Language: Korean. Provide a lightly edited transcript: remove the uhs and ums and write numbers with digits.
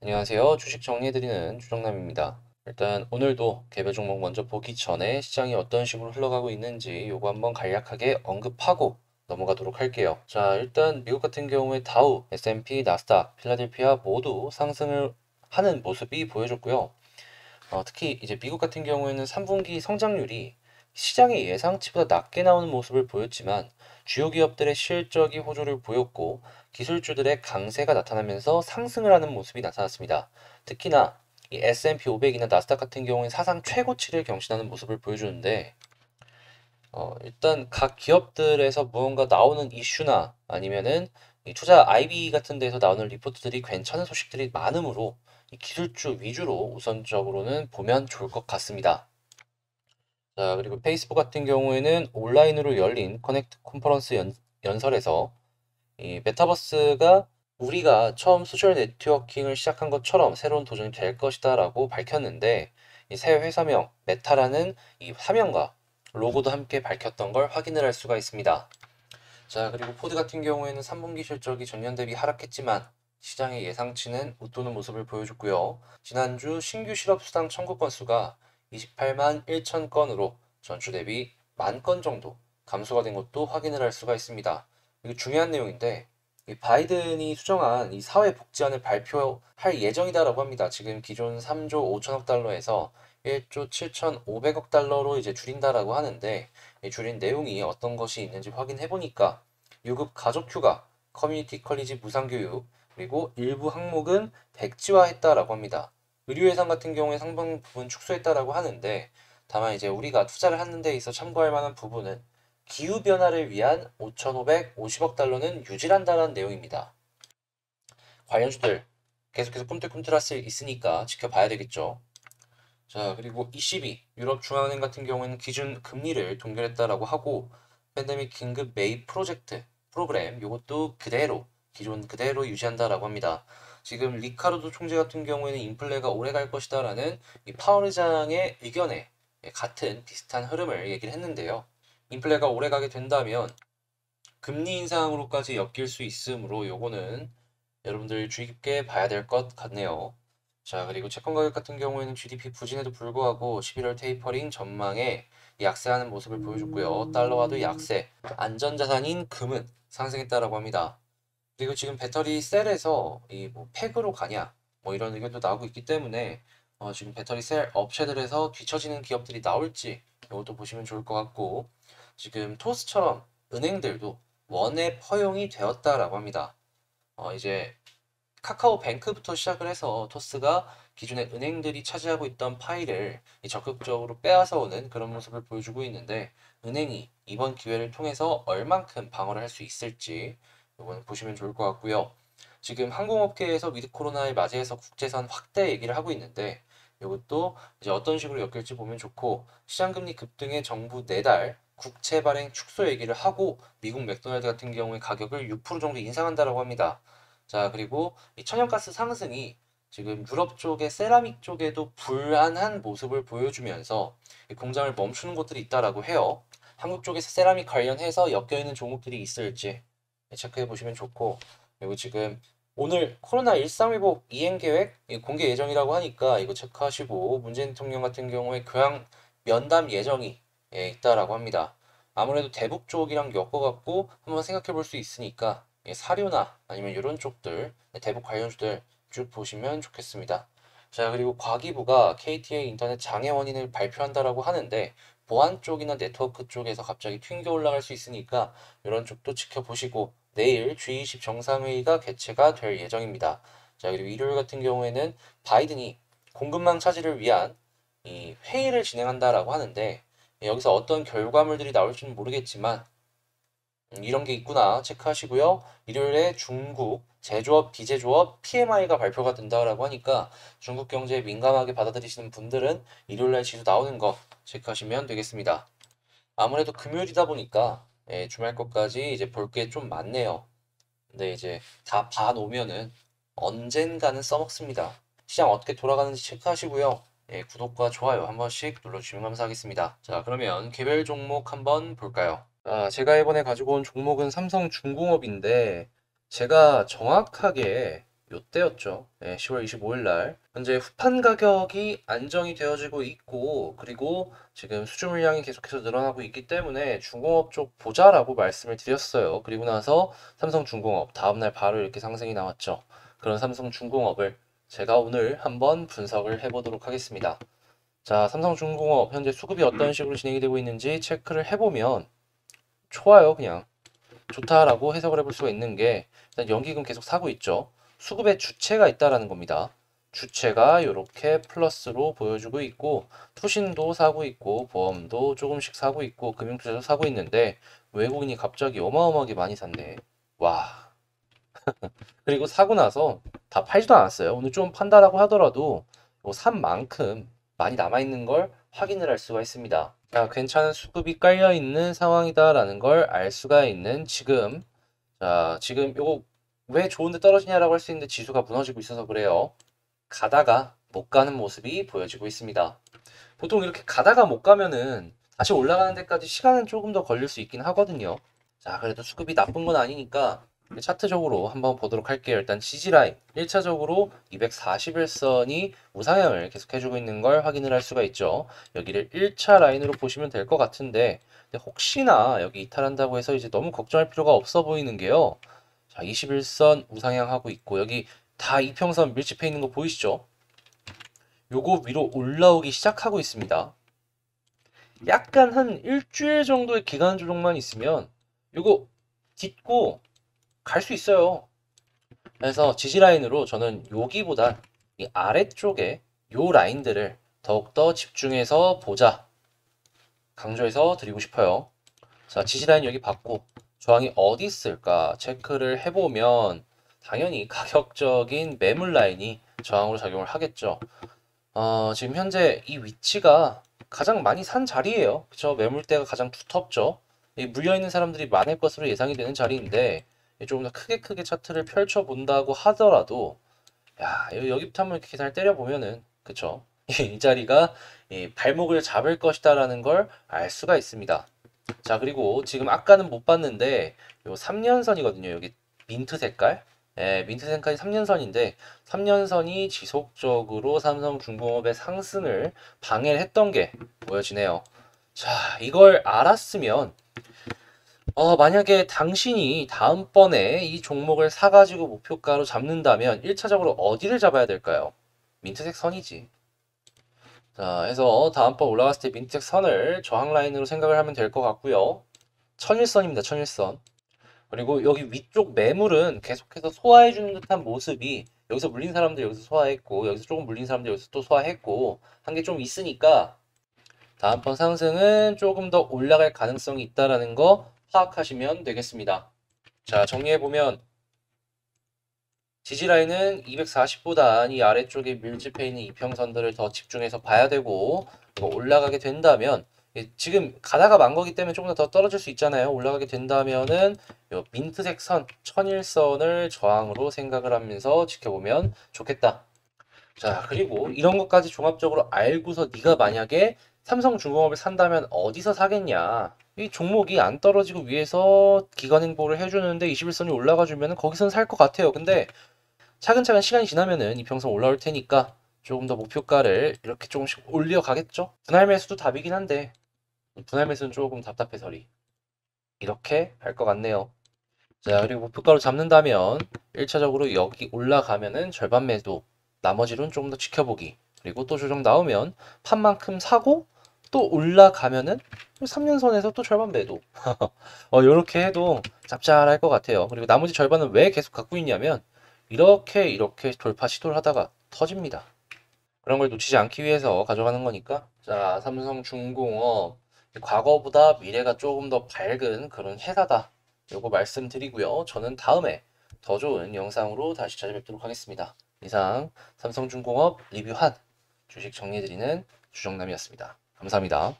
안녕하세요. 주식 정리해드리는 주정남입니다. 일단 오늘도 개별 종목 먼저 보기 전에 시장이 어떤 식으로 흘러가고 있는지 요거 한번 간략하게 언급하고 넘어가도록 할게요. 자, 일단 미국 같은 경우에 다우, S&P, 나스닥, 필라델피아 모두 상승을 하는 모습이 보여줬고요. 특히 이제 미국 같은 경우에는 3분기 성장률이 시장의 예상치보다 낮게 나오는 모습을 보였지만 주요 기업들의 실적이 호조를 보였고 기술주들의 강세가 나타나면서 상승을 하는 모습이 나타났습니다. 특히나 이 S&P 500이나 나스닥 같은 경우에 사상 최고치를 경신하는 모습을 보여주는데 일단 각 기업들에서 무언가 나오는 이슈나 아니면은 이 투자 IB 같은 데서 나오는 리포트들이 괜찮은 소식들이 많으므로 이 기술주 위주로 우선적으로는 보면 좋을 것 같습니다. 자, 그리고 페이스북 같은 경우에는 온라인으로 열린 커넥트 컨퍼런스 연설에서 이 메타버스가 우리가 처음 소셜 네트워킹을 시작한 것처럼 새로운 도전이 될 것이다라고 밝혔는데 이 새 회사명 메타라는 이 사명과 로고도 함께 밝혔던 걸 확인을 할 수가 있습니다. 자, 그리고 포드 같은 경우에는 3분기 실적이 전년 대비 하락했지만 시장의 예상치는 웃도는 모습을 보여줬고요. 지난주 신규 실업수당 청구 건수가 28만 1천 건으로 전주 대비 10,000건 정도 감소가 된 것도 확인을 할 수가 있습니다. 이거 중요한 내용인데 이 바이든이 수정한 이 사회복지안을 발표할 예정이다라고 합니다. 지금 기존 3조 5천억 달러에서 1조 7,500억 달러로 이제 줄인다라고 하는데 줄인 내용이 어떤 것이 있는지 확인해 보니까 유급 가족휴가, 커뮤니티 컬리지 무상교육, 그리고 일부 항목은 백지화했다라고 합니다. 의료 예산 같은 경우에 상당 부분 축소했다라고 하는데 다만 이제 우리가 투자를 하는 데 있어 참고할 만한 부분은 기후 변화를 위한 5,550억 달러는 유지한다는 내용입니다. 관련주들 계속해서 꿈틀꿈틀할 수 있으니까 지켜봐야 되겠죠. 자, 그리고 ECB, 유럽 중앙은행 같은 경우에는 기준 금리를 동결했다라고 하고 팬데믹 긴급 매입 프로그램 요것도 그대로 기존 그대로 유지한다라고 합니다. 지금 리카르도 총재 같은 경우에는 인플레가 오래 갈 것이다라는 이 파월 의장의 의견에 같은 비슷한 흐름을 얘기를 했는데요. 인플레가 오래 가게 된다면 금리 인상으로까지 엮일 수 있으므로 요거는 여러분들 주의 깊게 봐야 될 것 같네요. 자, 그리고 채권 가격 같은 경우에는 GDP 부진에도 불구하고 11월 테이퍼링 전망에 약세하는 모습을 보여줬고요. 달러화도 약세, 안전자산인 금은 상승했다라고 합니다. 그리고 지금 배터리 셀에서 이 뭐 팩으로 가냐 뭐 이런 의견도 나오고 있기 때문에 지금 배터리 셀 업체들에서 뒤처지는 기업들이 나올지 이것도 보시면 좋을 것 같고 지금 토스처럼 은행들도 원앱 허용이 되었다라고 합니다. 이제 카카오뱅크부터 시작을 해서 토스가 기존의 은행들이 차지하고 있던 파일을 적극적으로 빼앗아 오는 그런 모습을 보여주고 있는데 은행이 이번 기회를 통해서 얼만큼 방어를 할 수 있을지 이건 보시면 좋을 것 같고요. 지금 항공업계에서 위드 코로나를 맞이해서 국제선 확대 얘기를 하고 있는데 이것도 이제 어떤 식으로 엮일지 보면 좋고 시장금리 급등에 정부 내달 국채 발행 축소 얘기를 하고 미국 맥도날드 같은 경우에 가격을 6% 정도 인상한다라고 합니다. 자, 그리고 이 천연가스 상승이 지금 유럽 쪽의 세라믹 쪽에도 불안한 모습을 보여주면서 공장을 멈추는 곳들이 있다라고 해요. 한국 쪽에서 세라믹 관련해서 엮여있는 종목들이 있을지 체크해 보시면 좋고 그리고 지금 오늘 코로나 일상회복 이행 계획 공개 예정이라고 하니까 이거 체크하시고 문재인 대통령 같은 경우에 교양 면담 예정이 있다라고 합니다. 아무래도 대북 쪽이랑 엮어갖고 한번 생각해 볼 수 있으니까 사료나 아니면 이런 쪽들 대북 관련주들 쭉 보시면 좋겠습니다. 자, 그리고 과기부가 KTA 인터넷 장애 원인을 발표한다라고 하는데 보안 쪽이나 네트워크 쪽에서 갑자기 튕겨 올라갈 수 있으니까 이런 쪽도 지켜보시고 내일 G20 정상회의가 개최가 될 예정입니다. 자, 그리고 일요일 같은 경우에는 바이든이 공급망 차지를 위한 이 회의를 진행한다라고 하는데 여기서 어떤 결과물들이 나올지는 모르겠지만 이런 게 있구나 체크하시고요. 일요일에 중국 제조업, 비제조업 PMI가 발표가 된다라고 하니까 중국 경제에 민감하게 받아들이시는 분들은 일요일날 지수 나오는 거 체크하시면 되겠습니다. 아무래도 금요일이다 보니까 주말 것까지 이제 볼 게 좀 많네요. 근데 이제 다 봐놓으면은 언젠가는 써먹습니다. 시장 어떻게 돌아가는지 체크하시고요. 구독과 좋아요 한 번씩 눌러주시면 감사하겠습니다. 자, 그러면 개별 종목 한번 볼까요? 제가 이번에 가지고 온 종목은 삼성중공업인데 제가 정확하게 요때였죠. 10월 25일 날. 현재 후판 가격이 안정이 되어지고 있고, 그리고 지금 수주 물량이 계속해서 늘어나고 있기 때문에 중공업 쪽 보자라고 말씀을 드렸어요. 그리고 나서 삼성중공업 다음날 바로 이렇게 상승이 나왔죠. 그런 삼성중공업을 제가 오늘 한번 분석을 해보도록 하겠습니다. 자, 삼성중공업 현재 수급이 어떤 식으로 진행이 되고 있는지 체크를 해보면 좋아요, 그냥. 좋다라고 해석을 해볼 수가 있는 게 일단 연기금 계속 사고 있죠. 수급에 주체가 있다라는 겁니다. 주체가 이렇게 플러스로 보여주고 있고 투신도 사고 있고 보험도 조금씩 사고 있고 금융투자도 사고 있는데 외국인이 갑자기 어마어마하게 많이 샀네. 와. 그리고 사고 나서 다 팔지도 않았어요. 오늘 좀 판다라고 하더라도 산 만큼 많이 남아있는 걸 확인을 할 수가 있습니다. 자, 괜찮은 수급이 깔려 있는 상황이다라는 걸 알 수가 있는 지금. 자, 지금 요거 왜 좋은데 떨어지냐라고 할 수 있는데 지수가 무너지고 있어서 그래요. 가다가 못 가는 모습이 보여지고 있습니다. 보통 이렇게 가다가 못 가면은 다시 올라가는 데까지 시간은 조금 더 걸릴 수 있긴 하거든요. 자, 그래도 수급이 나쁜 건 아니니까 차트적으로 한번 보도록 할게요. 일단 지지라인 1차적으로 241선이 우상향을 계속 해주고 있는 걸 확인을 할 수가 있죠. 여기를 1차 라인으로 보시면 될 것 같은데 혹시나 여기 이탈한다고 해서 이제 너무 걱정할 필요가 없어 보이는 게요. 자, 21선 우상향하고 있고 여기 다 이평선 밀집해 있는 거 보이시죠? 요거 위로 올라오기 시작하고 있습니다. 약간 한 일주일 정도의 기간 조정만 있으면 요거 딛고 갈 수 있어요. 그래서 지지 라인으로 저는 여기보단 이 아래쪽에 요 라인들을 더욱더 집중해서 보자 강조해서 드리고 싶어요. 자, 지지 라인 여기 받고 저항이 어디 있을까 체크를 해보면 당연히 가격적인 매물 라인이 저항으로 작용을 하겠죠. 지금 현재 이 위치가 가장 많이 산 자리예요. 그쵸? 매물대가 가장 두텁죠. 물려있는 사람들이 많을 것으로 예상이 되는 자리인데 조금 더 크게 차트를 펼쳐본다고 하더라도 야, 여기부터 한번 이렇게 계산을 때려보면은 그쵸? 이 자리가 이 발목을 잡을 것이다라는 걸 알 수가 있습니다. 자, 그리고 지금 아까는 못 봤는데 요 3년선이거든요. 여기 민트 색깔. 민트 색깔이 3년선인데 3년선이 지속적으로 삼성중공업의 상승을 방해를 했던 게 보여지네요. 자, 이걸 알았으면 만약에 당신이 다음번에 이 종목을 사가지고 목표가로 잡는다면 1차적으로 어디를 잡아야 될까요? 민트색 선이지. 자, 해서 다음번 올라갔을 때 민트색 선을 저항 라인으로 생각을 하면 될 것 같고요. 천일선입니다. 천일선. 그리고 여기 위쪽 매물은 계속해서 소화해주는 듯한 모습이 여기서 물린 사람들 여기서 소화했고 여기서 조금 물린 사람들 여기서 또 소화했고 한 게 좀 있으니까 다음번 상승은 조금 더 올라갈 가능성이 있다라는 거 파악하시면 되겠습니다. 자, 정리해보면 지지라인은 240보다 이 아래쪽에 밀집해 있는 이평선들을 더 집중해서 봐야 되고 올라가게 된다면 지금 가다가 만 거기 때문에 조금 더 떨어질 수 있잖아요. 올라가게 된다면은 요 민트색 선, 천일선을 저항으로 생각을 하면서 지켜보면 좋겠다. 자, 그리고 이런 것까지 종합적으로 알고서 네가 만약에 삼성중공업을 산다면 어디서 사겠냐? 이 종목이 안 떨어지고 위에서 기관 행보를 해주는데 21선이 올라가 주면은 거기선 살 것 같아요. 근데 차근차근 시간이 지나면은 이평선 올라올 테니까 조금 더 목표가를 이렇게 조금씩 올려 가겠죠? 분할 매수도 답이긴 한데 분할 매수는 조금 답답해서리 이렇게 할 것 같네요. 자, 그리고 목표가로 잡는다면 1차적으로 여기 올라가면은 절반 매도, 나머지는 조금 더 지켜보기. 그리고 또 조정 나오면 판만큼 사고 또 올라가면은 3년선에서 또 절반 매도. 이렇게 해도 짭짤할 것 같아요. 그리고 나머지 절반은 왜 계속 갖고 있냐면 이렇게 돌파 시도를 하다가 터집니다. 그런 걸 놓치지 않기 위해서 가져가는 거니까. 자, 삼성중공업 과거보다 미래가 조금 더 밝은 그런 회사다. 요거 말씀드리고요. 저는 다음에 더 좋은 영상으로 다시 찾아뵙도록 하겠습니다. 이상 삼성중공업 리뷰한 주식 정리해드리는 주정남이었습니다. 감사합니다.